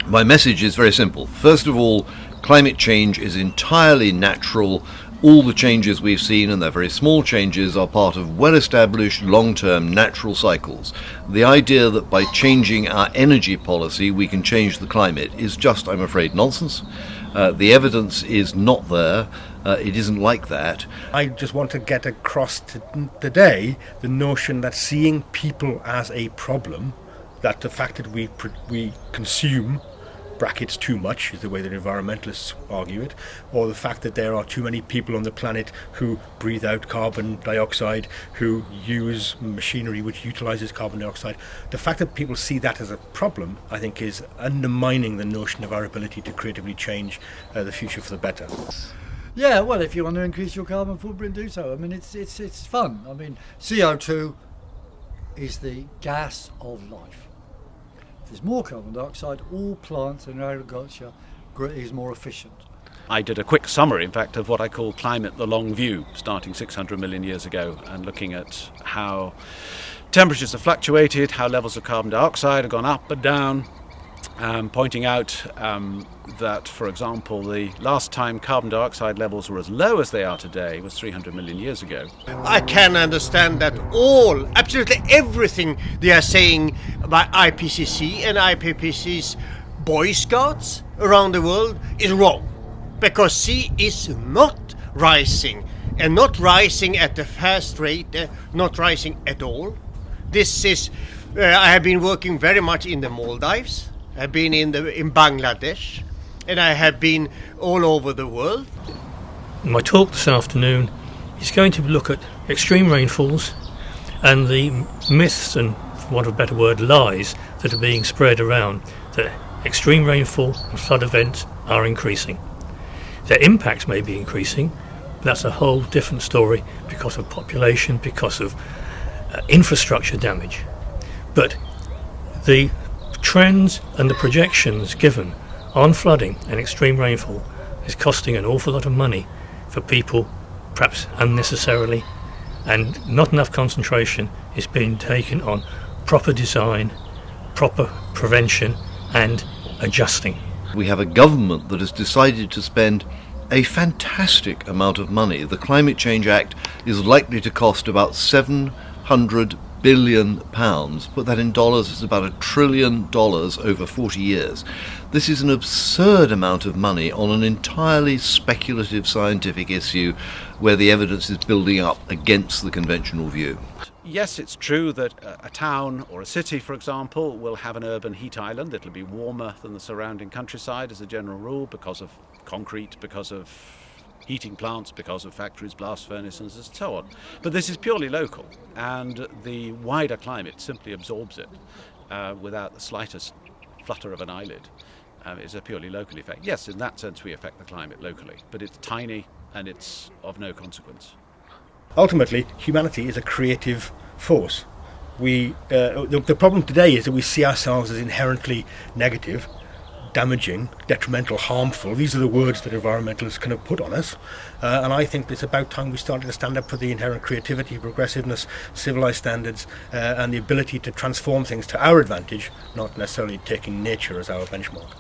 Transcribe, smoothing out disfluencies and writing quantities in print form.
My message is very simple. First of all, climate change is entirely natural. All the changes we've seen, and they're very small changes, are part of well-established long-term natural cycles. The idea that by changing our energy policy we can change the climate is just, I'm afraid, nonsense. The evidence is not there. It isn't like that. I just want to get across today the notion that seeing people as a problem, that the fact that we consume brackets too much is the way that environmentalists argue it, or the fact that there are too many people on the planet who breathe out carbon dioxide, who use machinery which utilizes carbon dioxide. The fact that people see that as a problem, I think, is undermining the notion of our ability to creatively change the future for the better. Yeah, well, if you want to increase your carbon footprint, do so. I mean, it's fun. I mean, CO2 is the gas of life. If there's more carbon dioxide, all plants and agriculture is more efficient. I did a quick summary, in fact, of what I call climate the long view, starting 600 million years ago, and looking at how temperatures have fluctuated, how levels of carbon dioxide have gone up and down, pointing out that, for example, the last time carbon dioxide levels were as low as they are today was 300 million years ago. I can understand that absolutely everything they are saying about IPCC and IPCC's Boy Scouts around the world is wrong, because sea is not rising, and not rising at a fast rate, not rising at all. This is, I have been working very much in the Maldives. I've been in Bangladesh, and I have been all over the world. My talk this afternoon is going to look at extreme rainfalls and the myths and, for want of a better word, lies that are being spread around that extreme rainfall and flood events are increasing. Their impacts may be increasing, but that's a whole different story because of population, because of infrastructure damage. But the trends and the projections given on flooding and extreme rainfall is costing an awful lot of money for people, perhaps unnecessarily, and not enough concentration is being taken on proper design, proper prevention and adjusting. We have a government that has decided to spend a fantastic amount of money. The Climate Change Act is likely to cost about £700 billion. Put that in dollars, it's about $1 trillion over 40 years. This is an absurd amount of money on an entirely speculative scientific issue where the evidence is building up against the conventional view. Yes, it's true that a town or a city, for example, will have an urban heat island. It'll be warmer than the surrounding countryside as a general rule because of concrete, because of heating plants, because of factories, blast furnaces and so on. But this is purely local, and the wider climate simply absorbs it without the slightest flutter of an eyelid. It's a purely local effect. Yes, in that sense we affect the climate locally, but it's tiny and it's of no consequence. Ultimately, humanity is a creative force. The problem today is that we see ourselves as inherently negative, damaging, detrimental, harmful. These are the words that environmentalists kind of put on us. And I think it's about time we started to stand up for the inherent creativity, progressiveness, civilized standards, and the ability to transform things to our advantage, not necessarily taking nature as our benchmark.